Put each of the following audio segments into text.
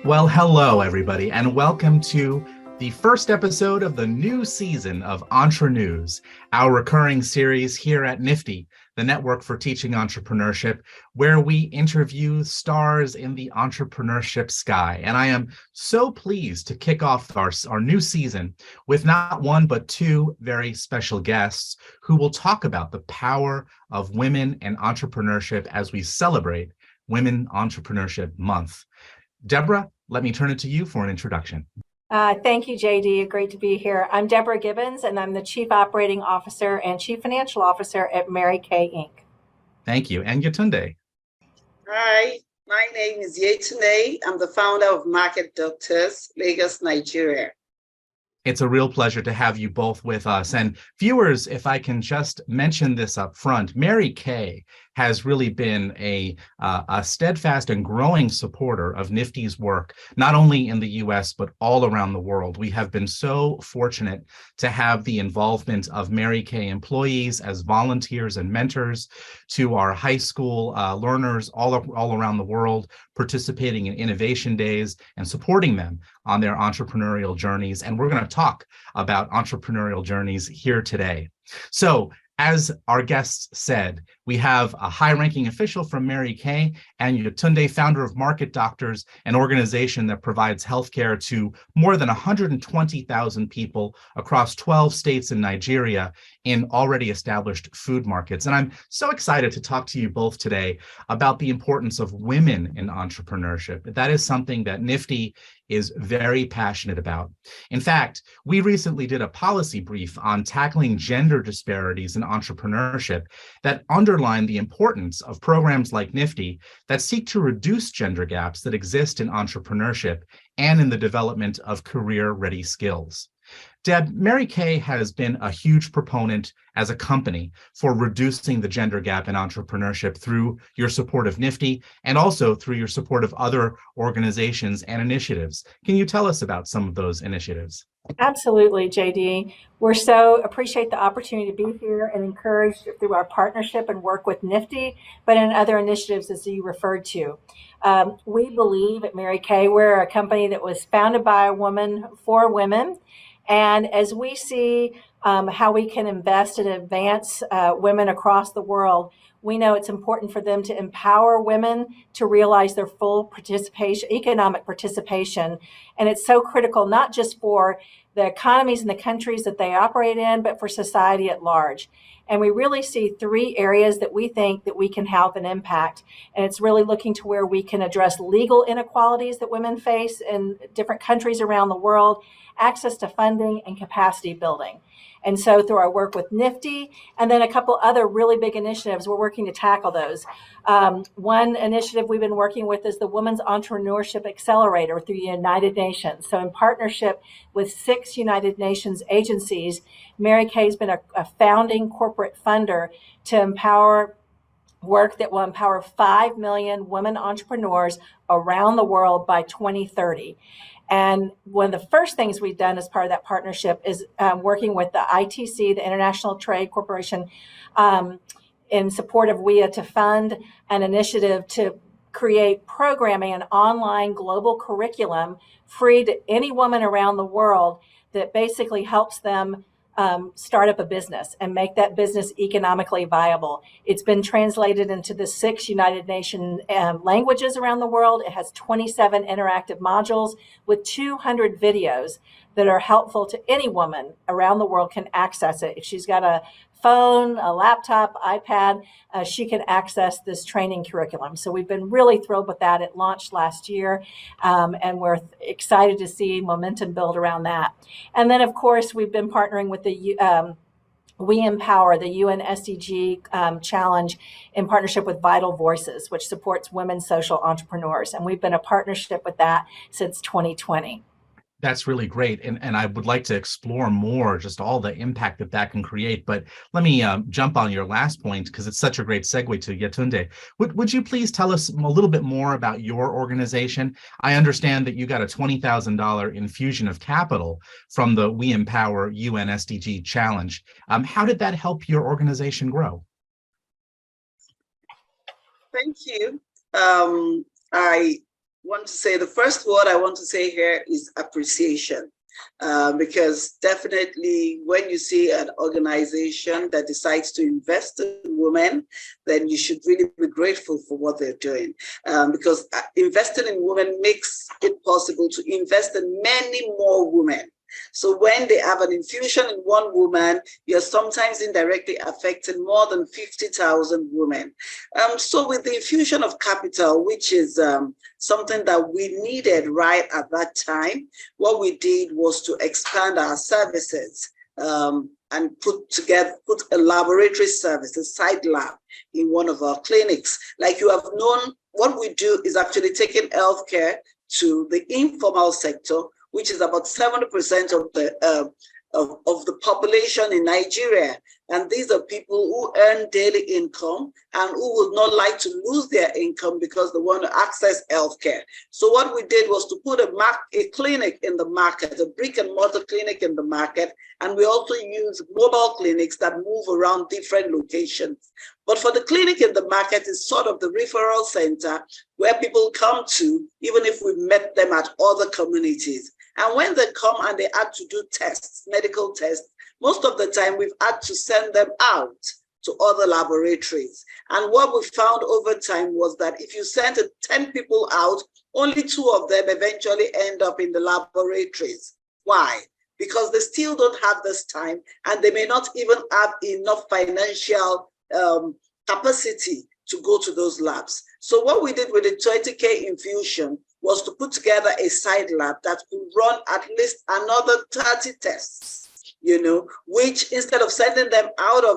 Well, hello, everybody, and welcome to the first episode of the new season of Entre News, our recurring series here at NFTE, the Network for Teaching Entrepreneurship, where we interview stars in the entrepreneurship sky. And I am so pleased to kick off our new season with not one, but two very special guests who will talk about the power of women and entrepreneurship as we celebrate Women Entrepreneurship Month. Deborah, let me turn it to you for an introduction. Thank you, JD. Great to be here. I'm Deborah Gibbins, and I'm the Chief Operating Officer and Chief Financial Officer at Mary Kay, Inc. Thank you. And Yetunde. Hi, my name is Yetunde. I'm the founder of Market Doctors, Lagos, Nigeria. It's a real pleasure to have you both with us. And viewers, if I can just mention this up front, Mary Kay has really been a steadfast and growing supporter of NFTE's work, not only in the US, but all around the world. We have been so fortunate to have the involvement of Mary Kay employees as volunteers and mentors, to our high school learners all around the world, participating in innovation days and supporting them on their entrepreneurial journeys. And we're going to talk about entrepreneurial journeys here today. So, as our guests said, we have a high-ranking official from Mary Kay and Yetunde, founder of Market Doctors, an organization that provides healthcare to more than 120,000 people across 12 states in Nigeria in already established food markets. And I'm so excited to talk to you both today about the importance of women in entrepreneurship. That is something that NFTE is very passionate about. In fact, we recently did a policy brief on tackling gender disparities in entrepreneurship that underline the importance of programs like NFTE that seek to reduce gender gaps that exist in entrepreneurship and in the development of career-ready skills. Deb, Mary Kay has been a huge proponent as a company for reducing the gender gap in entrepreneurship through your support of NFTE and also through your support of other organizations and initiatives. Can you tell us about some of those initiatives? Absolutely, JD. We're so appreciate the opportunity to be here and encouraged through our partnership and work with NFTE, but in other initiatives as you referred to. We believe at Mary Kay, we're a company that was founded by a woman for women. And as we see how we can invest and advance women across the world, we know it's important for them to empower women to realize their full participation, economic participation. And it's so critical, not just for the economies and the countries that they operate in, but for society at large. And we really see three areas that we think that we can have an impact. And it's really looking to where we can address legal inequalities that women face in different countries around the world, access to funding, and capacity building. And so through our work with NFTE and then a couple other really big initiatives, we're working to tackle those. One initiative we've been working with is the Women's Entrepreneurship Accelerator through the United Nations. So in partnership with 6 United Nations agencies, Mary Kay has been a founding corporate funder to empower work that will empower 5 million women entrepreneurs around the world by 2030. And one of the first things we've done as part of that partnership is working with the ITC, the International Trade Corporation, in support of WIA to fund an initiative to create programming and online global curriculum free to any woman around the world that basically helps them start up a business and make that business economically viable. It's been translated into the 6 United Nations languages around the world. It has 27 interactive modules with 200 videos that are helpful to any woman around the world can access it. If she's got a phone, a laptop, iPad, she can access this training curriculum. So we've been really thrilled with that. It launched last year, and we're excited to see momentum build around that. And then, of course, we've been partnering with the We Empower, the UN SDG challenge in partnership with Vital Voices, which supports women social entrepreneurs. And we've been a partnership with that since 2020. That's really great. And I would like to explore more just all the impact that can create. But let me jump on your last point because it's such a great segue to Yetunde. Would you please tell us a little bit more about your organization? I understand that you got a $20,000 infusion of capital from the We Empower UN SDG Challenge. How did that help your organization grow? Thank you. I want to say, the first word I want to say here is appreciation. Because definitely when you see an organization that decides to invest in women, then you should really be grateful for what they're doing. Because investing in women makes it possible to invest in many more women. So when they have an infusion in one woman, you're sometimes indirectly affecting more than 50,000 women. So with the infusion of capital, which is something that we needed right at that time, what we did was to expand our services and put a laboratory service, a side lab in one of our clinics. Like you have known, what we do is actually taking healthcare to the informal sector, which is about 70% of the population in Nigeria. And these are people who earn daily income and who would not like to lose their income because they want to access healthcare. So what we did was to put a clinic in the market, a brick and mortar clinic in the market. And we also use mobile clinics that move around different locations. But for the clinic in the market is sort of the referral center where people come to, even if we met them at other communities. And when they come and they had to do tests, medical tests, most of the time we've had to send them out to other laboratories. And what we found over time was that if you sent 10 people out, only 2 of them eventually end up in the laboratories. Why? Because they still don't have this time and they may not even have enough financial capacity to go to those labs. So what we did with the 20K infusion was to put together a side lab that could run at least another 30 tests, which instead of sending them out of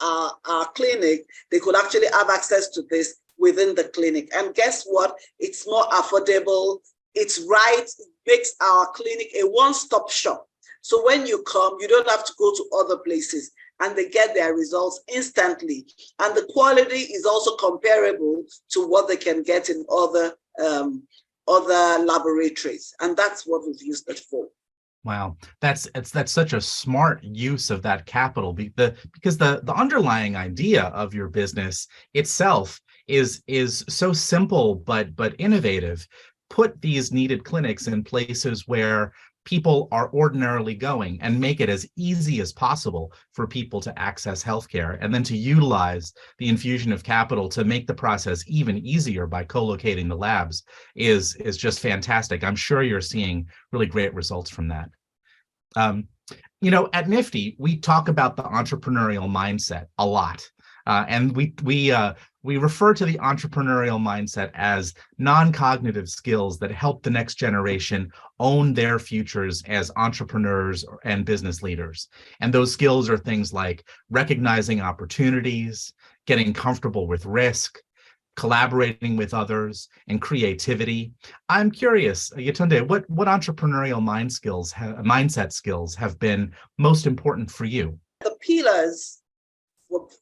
our clinic, they could actually have access to this within the clinic. And guess what? It's more affordable. It's right. It makes our clinic a one-stop shop. So when you come, you don't have to go to other places and they get their results instantly. And the quality is also comparable to what they can get in other laboratories. And that's what we've used it for. Wow, that's such a smart use of that capital, because the underlying idea of your business itself is so simple but innovative. Put these needed clinics in places where people are ordinarily going and make it as easy as possible for people to access healthcare, and then to utilize the infusion of capital to make the process even easier by co-locating the labs is just fantastic. I'm sure you're seeing really great results from that. At NFTE, we talk about the entrepreneurial mindset a lot. And we refer to the entrepreneurial mindset as non-cognitive skills that help the next generation own their futures as entrepreneurs and business leaders. And those skills are things like recognizing opportunities, getting comfortable with risk, collaborating with others, and creativity. I'm curious, Yetunde, what entrepreneurial mindset skills have been most important for you? The pillars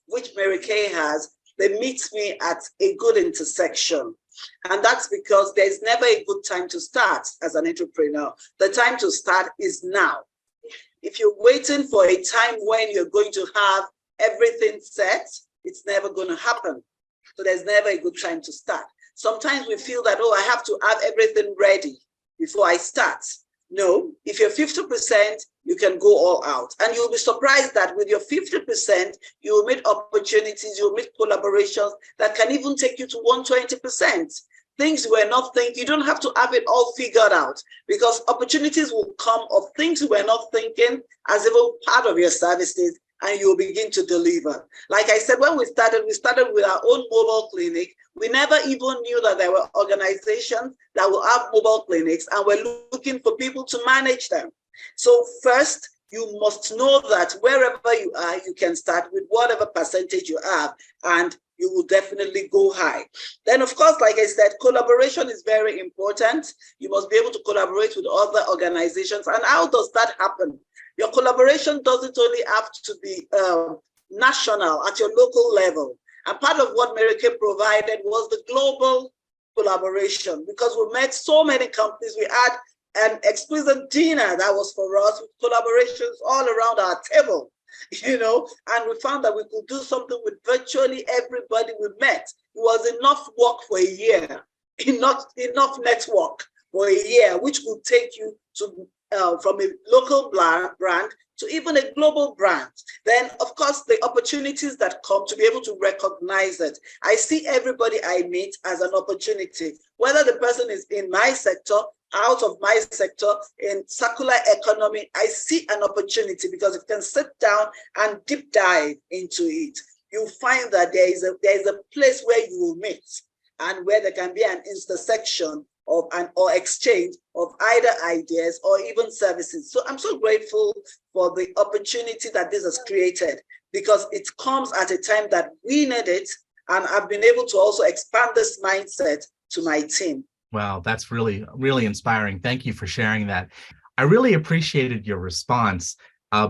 which Mary Kay has, they meet me at a good intersection. And that's because there's never a good time to start as an entrepreneur. The time to start is now. If you're waiting for a time when you're going to have everything set, it's never going to happen. So there's never a good time to start. Sometimes we feel that, I have to have everything ready before I start. No, if you're 50%, you can go all out. And you'll be surprised that with your 50%, you'll meet opportunities, you'll meet collaborations that can even take you to 120%. Things you were not thinking, you don't have to have it all figured out, because opportunities will come of things you were not thinking as even part of your services, and you'll begin to deliver. Like I said, when we started with our own mobile clinic. We never even knew that there were organizations that will have mobile clinics, and we're looking for people to manage them. So first, you must know that wherever you are, you can start with whatever percentage you have, and you will definitely go high. Then, of course, like I said, collaboration is very important. You must be able to collaborate with other organizations. And how does that happen? Your collaboration doesn't only have to be national, at your local level. And part of what Mary Kay provided was the global collaboration, because we met so many companies. We had an exquisite dinner that was for us with collaborations all around our table, and we found that we could do something with virtually everybody we met. It was enough work for a year enough network for a year, which will take you to from a local brand to even a global brand. Then, of course, the opportunities that come to be able to recognize it. I see everybody I meet as an opportunity, whether the person is in my sector, out of my sector, in circular economy. I see an opportunity because if you can sit down and deep dive into it, you find that there is a place where you will meet and where there can be an intersection of or exchange of either ideas or even services. So I'm so grateful for the opportunity that this has created, because it comes at a time that we need it, and I've been able to also expand this mindset to my team. Wow, that's really, really inspiring. Thank you for sharing that. I really appreciated your response,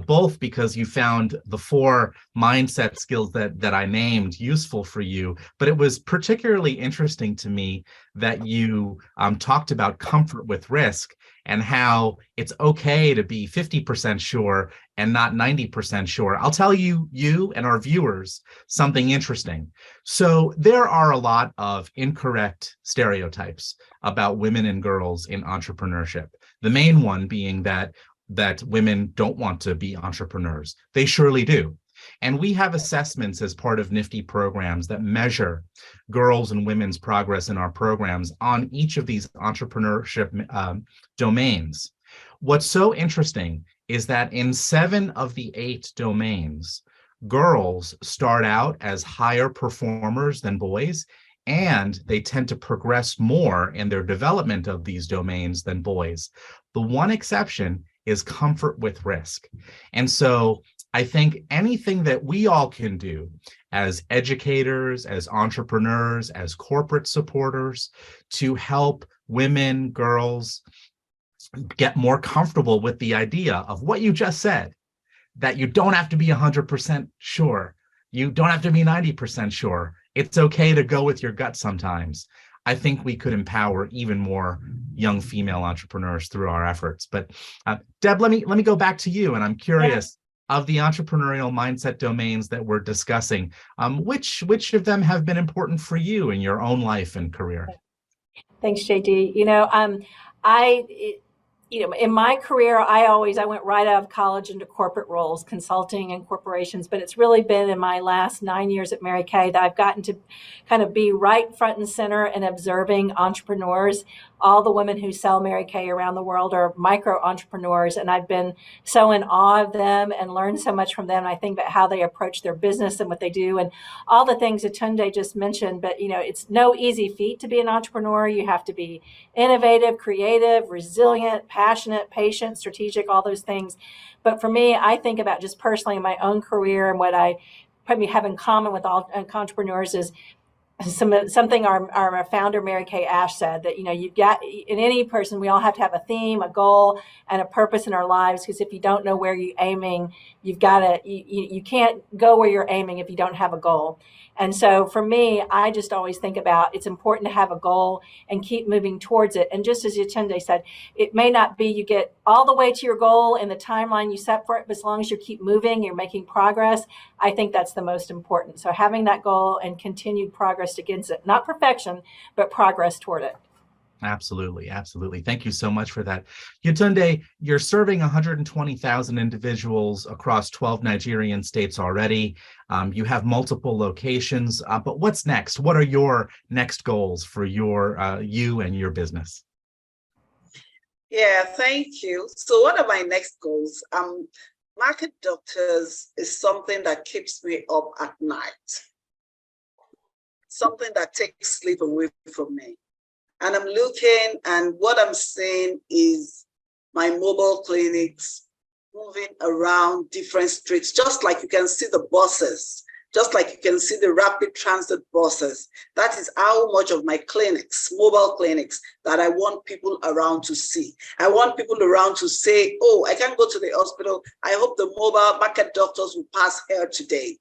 both because you found the 4 mindset skills that I named useful for you, but it was particularly interesting to me that you talked about comfort with risk and how it's okay to be 50% sure and not 90% sure. I'll tell you and our viewers something interesting. So there are a lot of incorrect stereotypes about women and girls in entrepreneurship. The main one being that women don't want to be entrepreneurs. They surely do. And we have assessments as part of NFTE programs that measure girls' and women's progress in our programs on each of these entrepreneurship domains. What's so interesting is that in 7 of the 8 domains, girls start out as higher performers than boys, and they tend to progress more in their development of these domains than boys. The one exception is comfort with risk. And so I think anything that we all can do as educators, as entrepreneurs, as corporate supporters to help women, girls get more comfortable with the idea of what you just said, that you don't have to be 100% sure. You don't have to be 90% sure. It's okay to go with your gut sometimes. I think we could empower even more young female entrepreneurs through our efforts. But Deb, let me go back to you, and I'm curious, of the entrepreneurial mindset domains that we're discussing, which of them have been important for you in your own life and career? Thanks, JD. In my career, I went right out of college into corporate roles, consulting and corporations, but it's really been in my last 9 years at Mary Kay that I've gotten to kind of be right front and center and observing entrepreneurs. All the women who sell Mary Kay around the world are micro entrepreneurs, and I've been so in awe of them and learned so much from them. I think about how they approach their business and what they do and all the things Yetunde just mentioned. But it's no easy feat to be an entrepreneur. You have to be innovative, creative, resilient, passionate, patient, strategic, all those things. But for me, I think about just personally in my own career, and what I probably have in common with all entrepreneurs is something our founder Mary Kay Ash said, that you've got, in any person, we all have to have a theme, a goal, and a purpose in our lives, because if you don't know where you're aiming, you can't go where you're aiming if you don't have a goal. And so for me, I just always think about, it's important to have a goal and keep moving towards it. And just as Yetunde said, it may not be you get all the way to your goal in the timeline you set for it, but as long as you keep moving, you're making progress, I think that's the most important. So having that goal and continued progress against it, not perfection, but progress toward it. Absolutely. Absolutely. Thank you so much for that. Yetunde, you're serving 120,000 individuals across 12 Nigerian states already. You have multiple locations, but what's next? What are your next goals for you and your business? Yeah, thank you. So what are my next goals? Market doctors is something that keeps me up at night, something that takes sleep away from me. And I'm looking, and what I'm seeing is my mobile clinics moving around different streets, just like you can see the buses, just like you can see the rapid transit buses. That is how much of my clinics, mobile clinics, that I want people around to see. I want people around to say, oh, I can't go to the hospital. I hope the mobile market doctors will pass here today.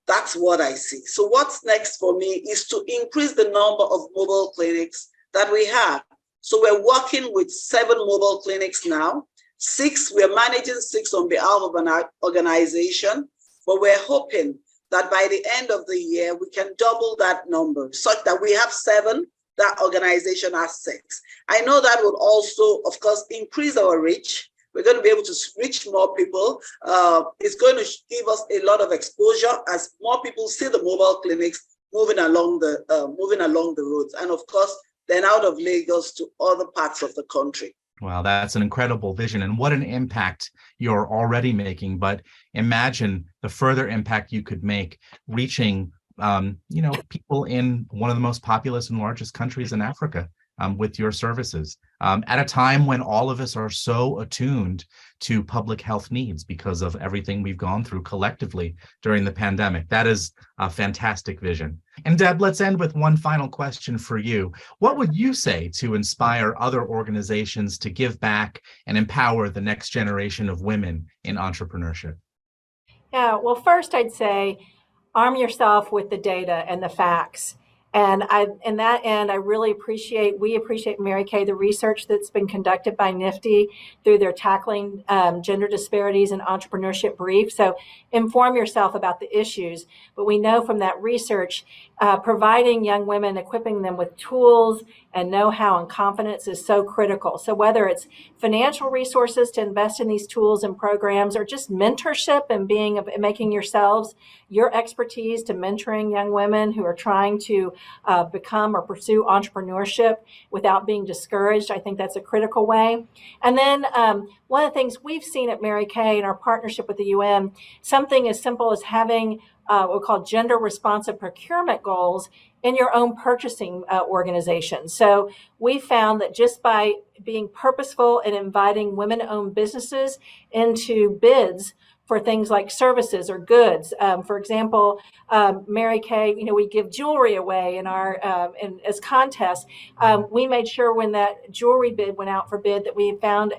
That's what I see. So what's next for me is to increase the number of mobile clinics that we have. So we're working with 7 mobile clinics now. 6, we're managing 6 on behalf of an organization, but we're hoping that by the end of the year, we can double that number such that we have 7 that organization has sex. I know that will also, of course, increase our reach. We're going to be able to reach more people. It's going to give us a lot of exposure as more people see the mobile clinics moving along the roads, and of course, then out of Lagos to other parts of the country. Wow, that's an incredible vision, and what an impact you're already making. But imagine the further impact you could make, reaching people in one of the most populous and largest countries in Africa with your services at a time when all of us are so attuned to public health needs because of everything we've gone through collectively during the pandemic. That is a fantastic vision. And Deb, let's end with one final question for you. What would you say to inspire other organizations to give back and empower the next generation of women in entrepreneurship? Yeah, well, first I'd say arm yourself with the data and the facts. And in that end, we appreciate Mary Kay, the research that's been conducted by NFTE through their Tackling Gender Disparities in Entrepreneurship brief. So inform yourself about the issues. But we know from that research, providing young women, equipping them with tools and know-how and confidence is so critical. So whether it's financial resources to invest in these tools and programs, or just mentorship and making yourselves your expertise to mentoring young women who are trying to become or pursue entrepreneurship without being discouraged, I think that's a critical way. And then one of the things we've seen at Mary Kay in our partnership with the UN, something as simple as having what we call gender responsive procurement goals in your own purchasing organization. So we found that just by being purposeful in inviting women-owned businesses into bids for things like services or goods. For example, Mary Kay, we give jewelry away in our as contests. We made sure when that jewelry bid went out for bid that we found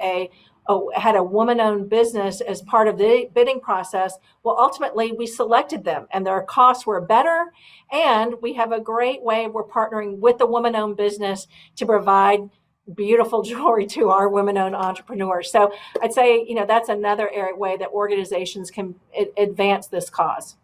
had a woman-owned business as part of the bidding process. Well, ultimately, we selected them, and their costs were better. And we have a great way. We're partnering with the woman-owned business to provide beautiful jewelry to our women-owned entrepreneurs. So I'd say, that's another way that organizations can advance this cause.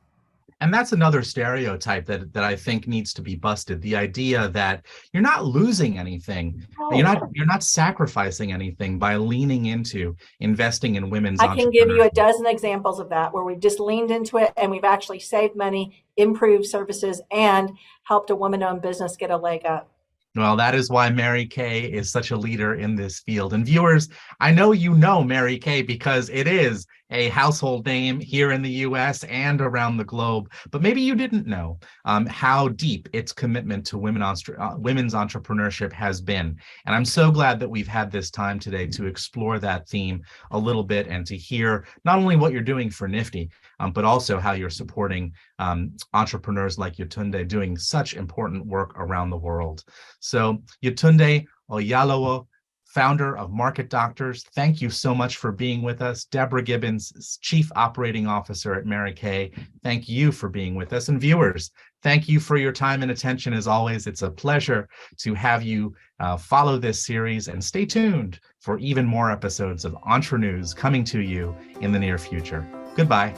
And that's another stereotype that I think needs to be busted. The idea that you're not losing anything, you're not sacrificing anything by leaning into investing in women's entrepreneurship. I can give you a dozen examples of that where we've just leaned into it and we've actually saved money, improved services, and helped a woman-owned business get a leg up. Well, that is why Mary Kay is such a leader in this field. And viewers, I know you know Mary Kay because it is a household name here in the US and around the globe. But maybe you didn't know how deep its commitment to women's entrepreneurship has been. And I'm so glad that we've had this time today to explore that theme a little bit and to hear not only what you're doing for NFTE, but also how you're supporting entrepreneurs like Yetunde doing such important work around the world. So Yetunde Oyalowo, founder of Market Doctors, thank you so much for being with us. Deborah Gibbins, Chief Operating Officer at Mary Kay, thank you for being with us. And viewers, thank you for your time and attention. As always, it's a pleasure to have you follow this series, and stay tuned for even more episodes of Entre News coming to you in the near future. Goodbye.